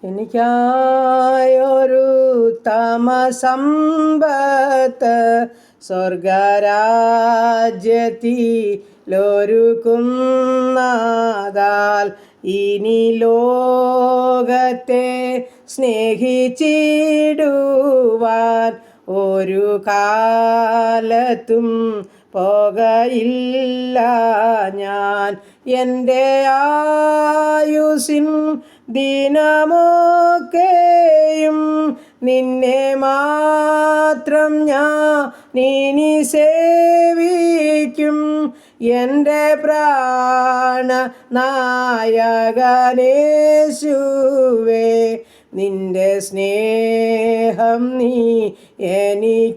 എനിക്കായൊരു തമസമ്പത്ത് സ്വർഗരാജ്യത്തിലൊരുക്കുന്നതാൽ ഇനി ലോകത്തെ സ്നേഹിച്ചിടുവാൻ ഒരു കാലത്തും പോകയില്ല ഞാൻ. എൻ്റെ ആയുസിൻ ദിനമൊക്കെയും നിന്നെ മാത്രം ഞാൻ ഇനി സേവിക്കും. എൻ്റെ പ്രാണനായകനേശുവേ, നിന്റെ സ്നേഹം നീ എനിക്കേകിടണേ.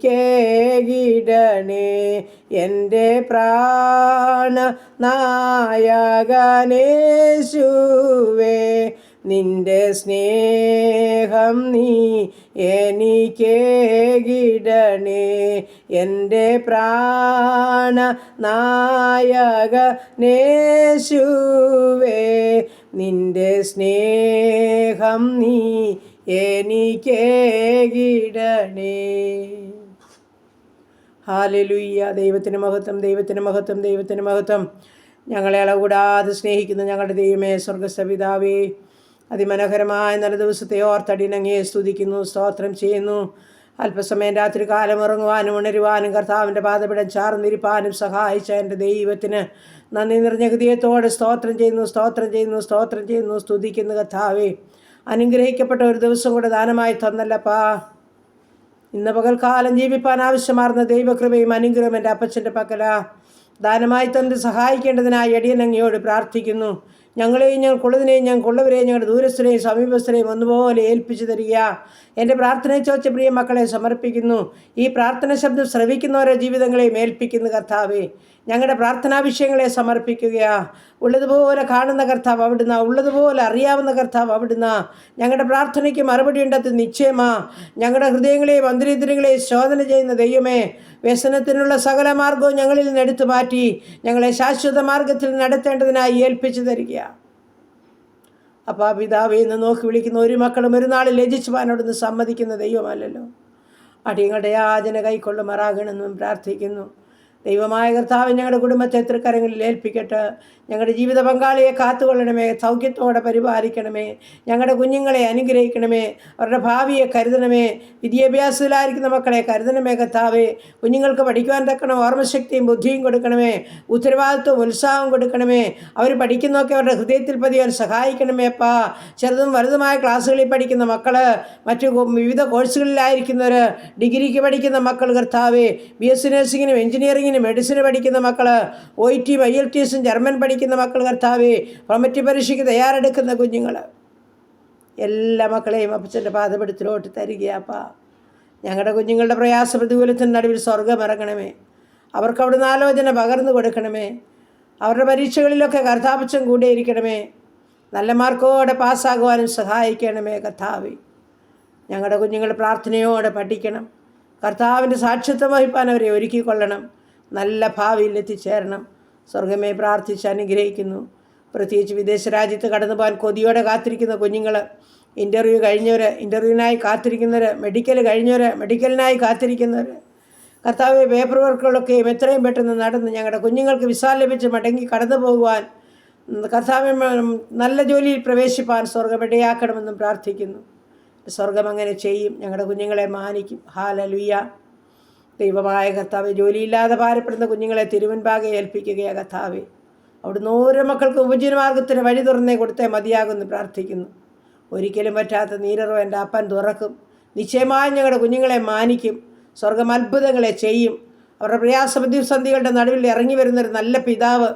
എൻ്റെ പ്രാണനായകനേശുവേ, നിന്റെ സ്നേഹം നീ എനിക്കേകിടണേ. എൻ്റെ പ്രാണനായകനേശുവേ, നിന്റെ സ്നേഹം നീ എനിക്കേകിടണേ. ഹല്ലേലൂയ. ദൈവത്തിന് മഹത്വം, ദൈവത്തിന് മഹത്വം, ദൈവത്തിന് മഹത്വം. ഞങ്ങളെ അളകൂടാതെ സ്നേഹിക്കുന്ന ഞങ്ങളുടെ ദൈവമേ, സ്വർഗ്ഗസ്ഥ പിതാവേ, അതിമനോഹരമായ നല്ല ദിവസത്തെ ഓർത്തടിനങ്ങയെ സ്തുതിക്കുന്നു, സ്തോത്രം ചെയ്യുന്നു. അല്പസമയം രാത്രി കാലം ഉറങ്ങുവാനും ഉണരുവാനും കർത്താവിൻ്റെ പാദപിടം ചാർന്നിരിപ്പാനും സഹായിച്ച എൻ്റെ ദൈവത്തിന് നന്ദി നിറഞ്ഞ ഹൃദയത്തോടെ സ്തോത്രം ചെയ്യുന്നു, സ്തോത്രം ചെയ്യുന്നു, സ്തോത്രം ചെയ്യുന്നു, സ്തുതിക്കുന്നു. കർത്താവേ, അനുഗ്രഹിക്കപ്പെട്ട ഒരു ദിവസം കൂടെ ദാനമായി തന്നല്ലപ്പാ. ഇന്ന് പകൽക്കാലം ജീവിപ്പാൻ ആവശ്യമാർന്ന ദൈവകൃപയും അനുഗ്രഹം എൻ്റെ അപ്പച്ചൻ്റെ പക്കല ദാനമായി തന്ന് സഹായിക്കേണ്ടതിനായി അടിയനങ്ങയോട് പ്രാർത്ഥിക്കുന്നു. ഞങ്ങളെയും ഞങ്ങൾക്കുള്ളതിനെയും ഞങ്ങൾക്കുള്ളവരെയും ഞങ്ങളുടെ ദൂരസ്ഥരെയും സമീപസ്ഥരെയും ഒന്നുപോലെ ഏൽപ്പിച്ചു തരിക. എൻ്റെ പ്രാർത്ഥനയെ ചോദിച്ച പ്രിയ മക്കളെ സമർപ്പിക്കുന്നു. ഈ പ്രാർത്ഥന ശബ്ദം ശ്രവിക്കുന്നവരെ ജീവിതങ്ങളെയും ഏൽപ്പിക്കുന്നു. കർത്താവേ, ഞങ്ങളുടെ പ്രാർത്ഥനാ വിഷയങ്ങളെ സമർപ്പിക്കുകയാ. ഉള്ളതുപോലെ കാണുന്ന കർത്താവ് അവിടുന്ന്, ഉള്ളതുപോലെ അറിയാവുന്ന കർത്താവ് അവിടുന്ന്. ഞങ്ങളുടെ പ്രാർത്ഥനയ്ക്ക് മറുപടി ഉണ്ടത് നിശ്ചയമാ. ഞങ്ങളുടെ ഹൃദയങ്ങളെയും അന്തരീന്ദ്രിയങ്ങളെയും ശോധന ചെയ്യുന്ന ദൈവമേ, വ്യസനത്തിനുള്ള സകല മാർഗവും ഞങ്ങളിൽ നിന്ന് എടുത്തു മാറ്റി ഞങ്ങളെ ശാശ്വത മാർഗത്തിൽ നടത്തേണ്ടതിനായി ഏൽപ്പിച്ചു തരിക. അപ്പാ പിതാവേ, ഇന്ന് നോക്കി വിളിക്കുന്ന ഒരു മക്കളും ഒരു നാളിൽ ലജിച്ചുവാനോടൊന്ന് സമ്മതിക്കുന്ന ദൈവമല്ലല്ലോ. അടിയങ്ങളുടെ യാചന കൈക്കൊള്ളുമാറാകണമെന്നും പ്രാർത്ഥിക്കുന്നു. ദൈവമായ കർത്താവ് ഞങ്ങളുടെ കുടുംബത്തെ തൃക്കരങ്ങളിൽ ഏൽപ്പിക്കട്ടെ. ഞങ്ങളുടെ ജീവിത പങ്കാളിയെ കാത്തുകൊള്ളണമേ, സൗഖ്യത്തോടെ പരിപാലിക്കണമേ. ഞങ്ങളുടെ കുഞ്ഞുങ്ങളെ അനുഗ്രഹിക്കണമേ, അവരുടെ ഭാവിയെ കരുതണമേ. വിദ്യാഭ്യാസത്തിലായിരിക്കുന്ന മക്കളെ കരുതണമേ കർത്താവേ. കുഞ്ഞുങ്ങൾക്ക് പഠിക്കുവാൻ തക്കണം ഓർമ്മശക്തിയും ബുദ്ധിയും കൊടുക്കണമേ, ഉത്തരവാദിത്വവും ഉത്സാഹവും കൊടുക്കണമേ. അവർ പഠിക്കുന്നതൊക്കെ അവരുടെ ഹൃദയത്തിൽ പതിയാൻ സഹായിക്കണമേ അപ്പാ. ചെറുതും വലുതുമായ ക്ലാസ്സുകളിൽ പഠിക്കുന്ന മക്കൾ, മറ്റു വിവിധ കോഴ്സുകളിലായിരിക്കുന്നവർ, ഡിഗ്രിക്ക് പഠിക്കുന്ന മക്കൾ കർത്താവേ, BSc നഴ്സിങ്ങിനും എഞ്ചിനീയറിങ്ങിനും മെഡിസിന് പഠിക്കുന്ന മക്കൾ, OIT IELTS ജർമ്മൻ പഠിക്കുന്ന മക്കൾ കർത്താവേ, പ്രൊമറ്റ് പരീക്ഷയ്ക്ക് തയ്യാറെടുക്കുന്ന കുഞ്ഞുങ്ങൾ, എല്ലാ മക്കളെയും അപ്പച്ചൻ്റെ പാദപീഠത്തിലോട്ട് തരികയാപ്പാ. ഞങ്ങളുടെ കുഞ്ഞുങ്ങളുടെ പ്രയാസ പ്രതികൂലത്തിന് നടുവിൽ സ്വർഗം ഇറങ്ങണമേ. അവർക്ക് അവിടുന്ന് ആലോചന പകർന്നു കൊടുക്കണമേ. അവരുടെ പരീക്ഷകളിലൊക്കെ കർത്താപ്പച്ചൻ കൂടെ ഇരിക്കണമേ. നല്ല മാർക്കോടെ പാസ്സാകുവാനും സഹായിക്കണമേ കർത്താവേ. ഞങ്ങളുടെ കുഞ്ഞുങ്ങൾ പ്രാർത്ഥനയോടെ പഠിക്കണം. കർത്താവിൻ്റെ സാക്ഷ്യത്വം വഹിപ്പാൻ അവരെ ഒരുക്കിക്കൊള്ളണം. നല്ല ഭാവിയിൽ എത്തിച്ചേരണം. സ്വർഗമേ, പ്രാർത്ഥിച്ച് അനുഗ്രഹിക്കുന്നു. പ്രത്യേകിച്ച് വിദേശ രാജ്യത്ത് കടന്നു പോകാൻ കൊതിയോടെ കാത്തിരിക്കുന്ന കുഞ്ഞുങ്ങൾ, ഇൻ്റർവ്യൂ കഴിഞ്ഞവർ, ഇൻ്റർവ്യൂവിനായി കാത്തിരിക്കുന്നവർ, മെഡിക്കൽ കഴിഞ്ഞവർ, മെഡിക്കലിനായി കാത്തിരിക്കുന്നവർ, കർത്താവ് പേപ്പർ വർക്കുകളൊക്കെയും എത്രയും പെട്ടെന്ന് നടന്ന് ഞങ്ങളുടെ കുഞ്ഞുങ്ങൾക്ക് വിസ ലഭിച്ച് മടങ്ങി കടന്നു പോകുവാൻ, കർത്താവ് നല്ല ജോലിയിൽ പ്രവേശിപ്പാൻ സ്വർഗമിടയാക്കണമെന്നും പ്രാർത്ഥിക്കുന്നു. സ്വർഗം അങ്ങനെ ചെയ്യും. ഞങ്ങളുടെ കുഞ്ഞുങ്ങളെ മാനിക്കും. ഹല്ലേലൂയ. ദൈവമായ കർത്താവെ, ജോലിയില്ലാതെ ഭാരപ്പെടുന്ന കുഞ്ഞുങ്ങളെ തിരുമുൻപാകെ ഏൽപ്പിക്കുകയാണ് കർത്താവെ. അവിടുന്ന് ഓരോ മക്കൾക്ക് ഉപജീവനമാർഗത്തിന് വഴി തുറന്നേ കൊടുത്തേ മതിയാകുമെന്ന് പ്രാർത്ഥിക്കുന്നു. ഒരിക്കലും പറ്റാത്ത നീരറവ് എൻ്റെ അപ്പൻ തുറക്കും. നിശ്ചയമായും ഞങ്ങളുടെ കുഞ്ഞുങ്ങളെ മാനിക്കും. സ്വർഗം അത്ഭുതങ്ങളെ ചെയ്യും. അവരുടെ പ്രയാസ പ്രതിസന്ധികളുടെ നടുവിൽ ഇറങ്ങി വരുന്നൊരു നല്ല പിതാവ്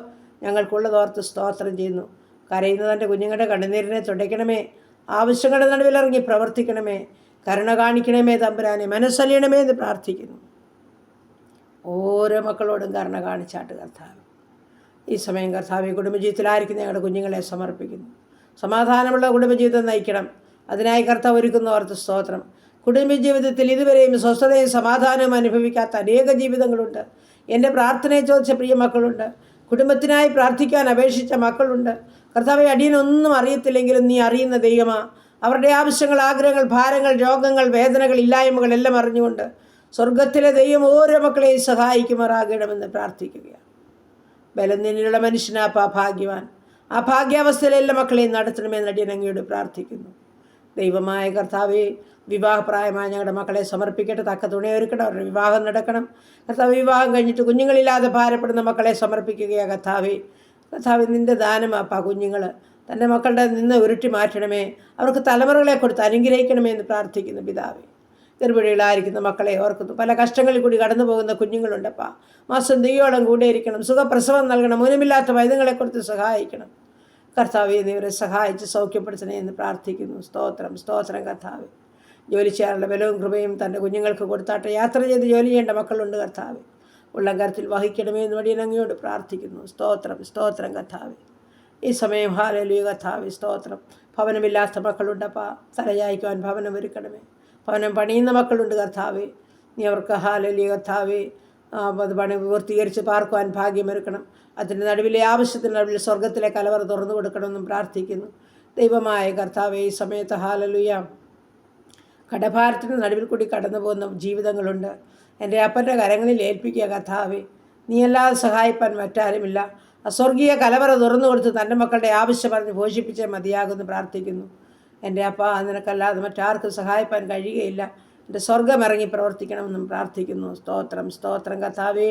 ഞങ്ങൾക്കുള്ളതോർത്ത് സ്തോത്രം ചെയ്യുന്നു. കരയുന്നതിൻ്റെ കുഞ്ഞുങ്ങളുടെ കണ്ണുനീരിനെ തുടയ്ക്കണമേ. ആവശ്യങ്ങളുടെ നടുവിലിറങ്ങി പ്രവർത്തിക്കണമേ. കരുണ കാണിക്കണമേ തമ്പുരാനെ. മനസ്സലിയണമേ എന്ന് പ്രാർത്ഥിക്കുന്നു. ഓരോ മക്കളോടും കരുണ കാണിച്ചാട്ട് കർത്താവ്. ഈ സമയം കർത്താവ് കുടുംബജീവിതത്തിലായിരിക്കുന്ന ഞങ്ങളുടെ കുഞ്ഞുങ്ങളെ സമർപ്പിക്കുന്നു. സമാധാനമുള്ള കുടുംബജീവിതം നയിക്കണം. അതിനായി കർത്താവ് ഒരുക്കുന്നവർക്ക് സ്തോത്രം. കുടുംബജീവിതത്തിൽ ഇതുവരെയും സ്വസ്ഥതയും സമാധാനവും അനുഭവിക്കാത്ത അനേക ജീവിതങ്ങളുണ്ട്. എൻ്റെ പ്രാർത്ഥനയെ ചോദിച്ച പ്രിയ മക്കളുണ്ട്. കുടുംബത്തിനായി പ്രാർത്ഥിക്കാൻ അപേക്ഷിച്ച മക്കളുണ്ട്. കർത്താവെ, അടിയനൊന്നും അറിയത്തില്ലെങ്കിലും നീ അറിയുന്ന ദൈവമാ. അവരുടെ ആവശ്യങ്ങൾ, ആഗ്രഹങ്ങൾ, ഭാരങ്ങൾ, രോഗങ്ങൾ, വേദനകൾ, ഇല്ലായ്മകൾ എല്ലാം അറിഞ്ഞുകൊണ്ട് സ്വർഗത്തിലെ ദൈവം ഓരോ മക്കളെയും സഹായിക്കുമാറാകണമെന്ന് പ്രാർത്ഥിക്കുകയാണ്. ബലനിലുള്ള മനുഷ്യനാപ്പാ ഭാഗ്യവാൻ. ആ ഭാഗ്യാവസ്ഥയിലെല്ലാം മക്കളെയും നടത്തണമെന്ന് അടിയൻ അങ്ങയോട് പ്രാർത്ഥിക്കുന്നു. ദൈവമായ കർത്താവെ, വിവാഹപ്രായമായ ഞങ്ങളുടെ മക്കളെ സമർപ്പിക്കട്ടെ. തക്ക തുണയൊരുക്കണം, അവരുടെ വിവാഹം നടക്കണം. കർത്താവ്, വിവാഹം കഴിഞ്ഞിട്ട് കുഞ്ഞുങ്ങളില്ലാതെ ഭാരപ്പെടുന്ന മക്കളെ സമർപ്പിക്കുകയാണ് കർത്താവെ. കർത്താവ്, നിൻ്റെ ദാനമാപ്പാ കുഞ്ഞുങ്ങൾ. തൻ്റെ മക്കളുടെ നിന്ന് ഉരുട്ടി മാറ്റണമേ. അവർക്ക് തലമുറകളെ കൊടുത്ത് അനുഗ്രഹിക്കണമേ എന്ന് പ്രാർത്ഥിക്കുന്നു പിതാവേ. ഗർഭിണികളായിരിക്കുന്ന മക്കളെ ഓർക്കുന്നു. പല കഷ്ടങ്ങളിൽ കൂടി കടന്നു പോകുന്ന കുഞ്ഞുങ്ങളുണ്ടപ്പാ. മാസം ദൈവോളം കൂടെ ഇരിക്കണം, സുഖപ്രസവം നൽകണം, മൂലമില്ലാത്ത വൈദ്യങ്ങളെ കൊടുത്ത് സഹായിക്കണം. കർത്താവെ, നീ ഇവരെ സഹായിച്ച് സൗഖ്യപ്പെടുത്തണേ എന്ന് പ്രാർത്ഥിക്കുന്നു. സ്തോത്രം, സ്തോത്രം കർത്താവെ. ജോലി ചെയ്യാനുള്ള ബലവും കൃപയും തൻ്റെ കുഞ്ഞുങ്ങൾക്ക് കൊടുത്താട്ടെ. യാത്ര ചെയ്ത് ജോലി ചെയ്യേണ്ട മക്കളുണ്ട് കർത്താവെ. ഉള്ളം കരത്തിൽ വഹിക്കണമേ എന്ന് വടിയൻ അങ്ങയോട് പ്രാർത്ഥിക്കുന്നു. സ്തോത്രം, സ്തോത്രം കർത്താവെ. ഈ സമയം ഹല്ലേലൂയ കർത്താവെ, സ്തോത്രം. ഭവനമില്ലാത്ത മക്കളുണ്ടപ്പാ, തലയായിക്കുവാൻ ഭവനം ഒരുക്കണമേ. ഭവനം പണിയുന്ന മക്കളുണ്ട് കർത്താവെ. നീ അവർക്ക് ഹല്ലേലൂയ കർത്താവെ അത് പണി പൂർത്തീകരിച്ച് പാർക്കുവാൻ ഭാഗ്യമൊരുക്കണം. അതിൻ്റെ നടുവിലെ ആവശ്യത്തിന് നടുവിൽ സ്വർഗത്തിലെ കലവറ തുറന്നു കൊടുക്കണമെന്നും പ്രാർത്ഥിക്കുന്നു. ദൈവമായ കർത്താവെ, ഈ സമയത്ത് ഹല്ലേലൂയ കടഭാരത്തിന് നടുവിൽ കൂടി കടന്നു പോകുന്ന ജീവിതങ്ങളുണ്ട്. എൻ്റെ അപ്പൻ്റെ കരങ്ങളിൽ ഏൽപ്പിക്കുക കർത്താവെ. നീ അല്ലാതെ സഹായിപ്പാൻ മറ്റാരുമില്ല. അസ്വർഗീയ കലവറ തുറന്നു കൊടുത്ത് തൻ്റെ മക്കളുടെ ആവശ്യം പറഞ്ഞ് പോഷിപ്പിച്ചേ മതിയാകുമെന്ന് പ്രാർത്ഥിക്കുന്നു. എൻ്റെ അപ്പ, നിനക്കല്ലാതെ മറ്റാർക്കും സഹായിപ്പാൻ കഴിയുകയില്ല. എൻ്റെ സ്വർഗം ഇറങ്ങി പ്രവർത്തിക്കണമെന്നും പ്രാർത്ഥിക്കുന്നു. സ്തോത്രം, സ്തോത്രം കർത്താവേ.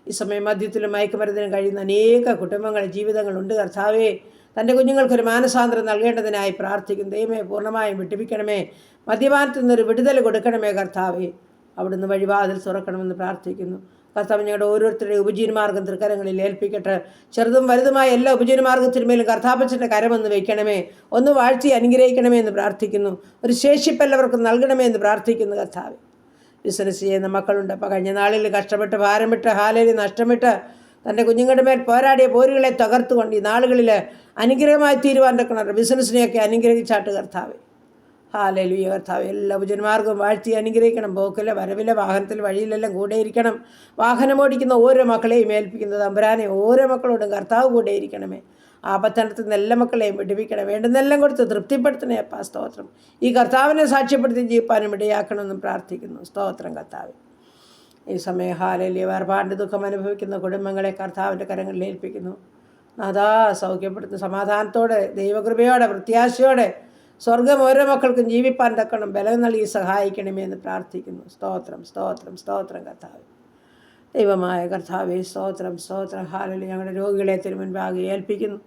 ഈ സമയം മദ്യത്തിലും മയക്കുമരുന്നിനും കഴിയുന്ന അനേക കുടുംബങ്ങളുടെ ജീവിതങ്ങളുണ്ട് കർത്താവേ. തൻ്റെ കുഞ്ഞുങ്ങൾക്കൊരു മാനസാന്തരം നൽകേണ്ടതിനായി പ്രാർത്ഥിക്കുന്നു. ദൈവമേ, പൂർണ്ണമായും വിട്ടുപിക്കണമേ. മദ്യപാനത്തിൽ നിന്നൊരു വിടുതൽ കൊടുക്കണമേ കർത്താവേ. അവിടുന്ന് വഴിവാതിൽ തുറക്കണമെന്ന് പ്രാർത്ഥിക്കുന്നു. കർത്താവ്, ഞങ്ങളുടെ ഓരോരുത്തരുടെയും ഉപജീവനമാർഗ്ഗം തൃക്കരങ്ങളിൽ ഏൽപ്പിക്കട്ടെ. ചെറുതും വലുതുമായ എല്ലാ ഉപജീവനമാർഗ്ഗത്തിന്മേലും കർത്താപ്പച്ചൻ്റെ കരമൊന്ന് വയ്ക്കണമേ. ഒന്ന് വാഴ്ത്തി അനുഗ്രഹിക്കണമേ എന്ന് പ്രാർത്ഥിക്കുന്നു. ഒരു ശേഷിപ്പെല്ലാവർക്കും നൽകണമേ എന്ന് പ്രാർത്ഥിക്കുന്നു കർത്താവ്. ബിസിനസ് ചെയ്യുന്ന മക്കളുണ്ട്. അപ്പോൾ കഴിഞ്ഞ നാളിൽ കഷ്ടപ്പെട്ട് ഭാരമിട്ട് ഹാലേലി നഷ്ടമിട്ട് തൻ്റെ കുഞ്ഞുങ്ങളുടെ മേൽ പോരാടിയ പോരുകളെ തകർത്തുകൊണ്ട് ഈ നാളുകളിൽ അനുഗ്രഹമായി തീരുവാൻ തക്കണം. ബിസിനസ്സിനെയൊക്കെ അനുഗ്രഹിച്ചാട്ട് കർത്താവ്. ഹല്ലേലൂയ കർത്താവ്. എല്ലാ ഉപജന്മാർക്കും വാഴ്ത്തി അനുഗ്രഹിക്കണം. പോക്കിലെ വരവിലെ വാഹനത്തിൽ വഴിയിലെല്ലാം കൂടെ ഇരിക്കണം. വാഹനമോടിക്കുന്ന ഓരോ മക്കളെയും ഏൽപ്പിക്കുന്നത് തമ്പുരാനെ, ഓരോ മക്കളോടും കർത്താവ് കൂടെ ഇരിക്കണമേ. ആപത്തനത്തിൽ നിന്ന് എല്ലാ മക്കളെയും വിടുവിക്കണം. വേണ്ടുന്നെല്ലാം കൊടുത്ത് തൃപ്തിപ്പെടുത്തണേ അപ്പാ. സ്തോത്രം. ഈ കർത്താവിനെ സാക്ഷ്യപ്പെടുത്തി ജീവിപ്പാനും ഇടയാക്കണമെന്നും പ്രാർത്ഥിക്കുന്നു. സ്തോത്രം കർത്താവ്. ഈ സമയം ഹല്ലേലൂയ വേർപാട് ദുഃഖം അനുഭവിക്കുന്ന കുടുംബങ്ങളെ കർത്താവിൻ്റെ കരങ്ങളിൽ ഏൽപ്പിക്കുന്നു. നാഥാ, സൗഖ്യപ്പെടുത്തുന്ന സമാധാനത്തോടെ, ദൈവകൃപയോടെ, പ്രത്യാശയോടെ സ്വർഗം ഓരോ മക്കൾക്കും ജീവിപ്പാൻ തക്കണം ബലം നൽകി സഹായിക്കണമേ എന്ന് പ്രാർത്ഥിക്കുന്നു. സ്തോത്രം, സ്തോത്രം, സ്തോത്രം കർത്താവ്. ദൈവമായ കർത്താവേ, സ്തോത്രം, സ്തോത്രം. ഹല്ലേലൂയ. ഞങ്ങളുടെ രോഗികളെ തിരുമുൻപാകെ ഏൽപ്പിക്കുന്നു.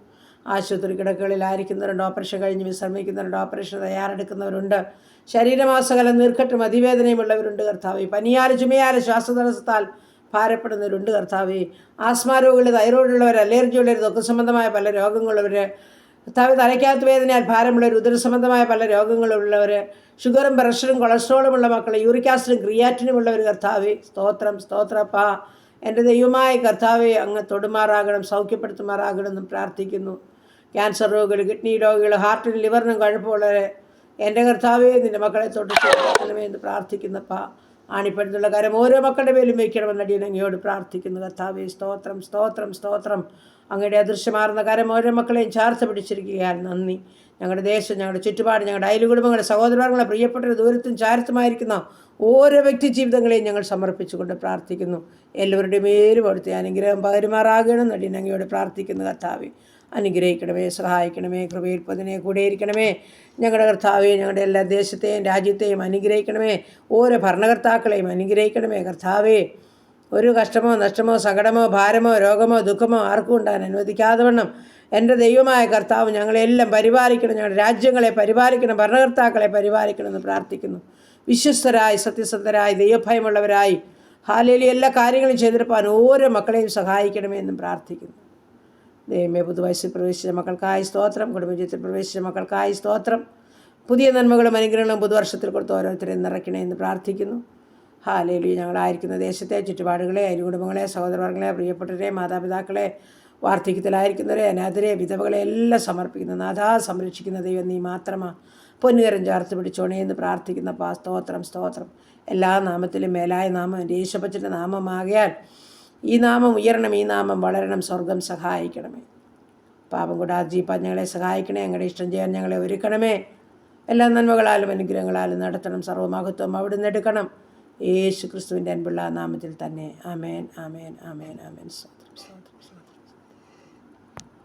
ആശുപത്രി കിടക്കുകളിലായിരിക്കുന്നവരുണ്ട്, ഓപ്പറേഷൻ കഴിഞ്ഞ് വിശ്രമിക്കുന്നവരുണ്ട്, ഓപ്പറേഷൻ തയ്യാറെടുക്കുന്നവരുണ്ട്, ശരീരമാസകലം നീർക്കെട്ടും അതിവേദനയുമുള്ളവരുണ്ട് കർത്താവേ. പനിയാൽ ചുമയാൽ ശ്വാസതടസ്സത്താൽ ഭാരപ്പെടുന്നവരുണ്ട് കർത്താവേ. ആസ്മാ രോഗികൾ, തൈറോയിഡുള്ളവർ, അലർജിയുള്ളവർ, ദുഃഖ സംബന്ധമായ പല രോഗങ്ങളുള്ളവർ കർത്താവ്, തലയ്ക്കകത്ത് വേദനയാൽ ഭാരമുള്ളവർ, ഉദരസംബന്ധമായ പല രോഗങ്ങളുള്ളവർ, ഷുഗറും പ്രഷറും കൊളസ്ട്രോളുമുള്ള മക്കൾ, യൂറിക് ആസിഡും ക്രിയാറ്റിനുമുള്ളവർ കർത്താവേ. സ്തോത്രം, സ്തോത്രപ്പാ. എൻ്റെ ദൈവമായ കർത്താവെ, അങ്ങ് തൊടുമാറാകണം, സൗഖ്യപ്പെടുത്തുമാറാകണമെന്നും പ്രാർത്ഥിക്കുന്നു. ക്യാൻസർ രോഗികൾ, കിഡ്നി രോഗികൾ, ഹാർട്ടിനും ലിവറിനും കുഴപ്പമുള്ളവരെ എൻ്റെ കർത്താവെ, നിൻ്റെ മക്കളെ തൊട്ട് ചേർക്കണമേ എന്ന് പ്രാർത്ഥിക്കുന്നപ്പാ. ആണിപ്പെടുത്തുള്ള കാര്യം ഓരോ മക്കളുടെ മേലും വയ്ക്കണമെന്ന് അടിയൻ അങ്ങയോട് പ്രാർത്ഥിക്കുന്നു കർത്താവേ. സ്തോത്രം, സ്തോത്രം, സ്തോത്രം. അങ്ങയുടെ അദൃശ്യമാർന്ന കാര്യം ഓരോ മക്കളെയും ചേർത്ത് പിടിച്ചിരിക്കുകയാൽ നന്ദി. ഞങ്ങളുടെ ദേശം, ഞങ്ങളുടെ ചുറ്റുപാട്, ഞങ്ങളുടെ അയൽകുടുംബങ്ങളുടെ സഹോദരങ്ങളെ, പ്രിയപ്പെട്ടവരുടെ ദൂരത്തും ചാരത്തുമായിരിക്കുന്ന ഓരോ വ്യക്തി ജീവിതങ്ങളെയും ഞങ്ങൾ സമർപ്പിച്ചുകൊണ്ട് പ്രാർത്ഥിക്കുന്നു. എല്ലാവരുടെയും മേലും അവിടുത്തെ അനുഗ്രഹം പകരുമാറാകണം അടിയൻ അങ്ങയോട് പ്രാർത്ഥിക്കുന്നു കർത്താവേ. അനുഗ്രഹിക്കണമേ, സഹായിക്കണമേ, കൃപയിൽ പതിനെ കൂടെയിരിക്കണമേ. ഞങ്ങളുടെ കർത്താവെ, ഞങ്ങളുടെ എല്ലാ ദേശത്തെയും രാജ്യത്തെയും അനുഗ്രഹിക്കണമേ. ഓരോ ഭരണകർത്താക്കളെയും അനുഗ്രഹിക്കണമേ കർത്താവേ. ഒരു കഷ്ടമോ നഷ്ടമോ സങ്കടമോ ഭാരമോ രോഗമോ ദുഃഖമോ ആർക്കും ഉണ്ടാകാൻ അനുവദിക്കാതെ വണ്ണം എൻ്റെ ദൈവമായ കർത്താവ് ഞങ്ങളെല്ലാം പരിപാലിക്കണം. ഞങ്ങളുടെ രാജ്യങ്ങളെ പരിപാലിക്കണം, ഭരണകർത്താക്കളെ പരിപാലിക്കണമെന്ന് പ്രാർത്ഥിക്കുന്നു. വിശ്വസ്തരായി, സത്യസന്ധരായി, ദൈവഭയമുള്ളവരായി ഹല്ലേലൂയ എല്ലാ കാര്യങ്ങളും ചെയ്തെടുപ്പാൻ ഓരോ മക്കളെയും സഹായിക്കണമേ എന്നും പ്രാർത്ഥിക്കുന്നു. ദൈവമേ, പുതുവയസ്സിൽ പ്രവേശിച്ച മക്കൾക്കായി സ്തോത്രം. കുടുംബജീവിതത്തിൽ പ്രവേശിച്ച മക്കൾക്കായി സ്തോത്രം. പുതിയ നന്മകളും അനുഗ്രഹങ്ങളും പുതുവർഷത്തിൽ കൊടുത്ത് ഓരോരുത്തരെയും നിറയ്ക്കണേ എന്ന് പ്രാർത്ഥിക്കുന്നു. ഹല്ലേലൂയ. ഞങ്ങളായിരിക്കുന്ന ദേശത്തെ ചുറ്റുപാടുകളെ, അയൽകുടുംബങ്ങളെ, സഹോദരങ്ങളെ, പ്രിയപ്പെട്ടവരെ, മാതാപിതാക്കളെ, വാർദ്ധക്യത്തിലായിരിക്കുന്നവരെ, അനാഥരെ, വിധവകളെ എല്ലാം സമർപ്പിക്കുന്നു. നാഥാ, സംരക്ഷിക്കുന്ന ദൈവം നീ മാത്രമാണ്. പൊന്നുകരം ചേർത്ത് പിടിച്ചോണേ എന്ന് പ്രാർത്ഥിക്കുന്നപ്പാ. സ്തോത്രം, സ്തോത്രം. എല്ലാ നാമത്തിലും മേലായ നാമം എൻ്റെ യേശുപ്പച്ചൻ്റെ നാമമാകയാൽ ഈ നാമം ഉയരണം, ഈ നാമം വളരണം. സ്വർഗം സഹായിക്കണമേ. പാപം കൂടാതെ ജീവിപ്പാൻ ഞങ്ങളെ സഹായിക്കണേ. ഞങ്ങളുടെ ഇഷ്ടം ചെയ്യാൻ ഞങ്ങളെ ഒരുക്കണമേ. എല്ലാ നന്മകളാലും അനുഗ്രഹങ്ങളാലും നടത്തണം. സർവ്വമഹത്വം അവിടുന്ന് എടുക്കണം. യേശു ക്രിസ്തുവിൻ്റെ അൻപുള്ള നാമത്തിൽ തന്നെ. ആമേൻ, ആമേൻ, ആമേൻ, ആമേൻ. സ്തോത്രം, സ്തോത്രം, സ്തോത്രം.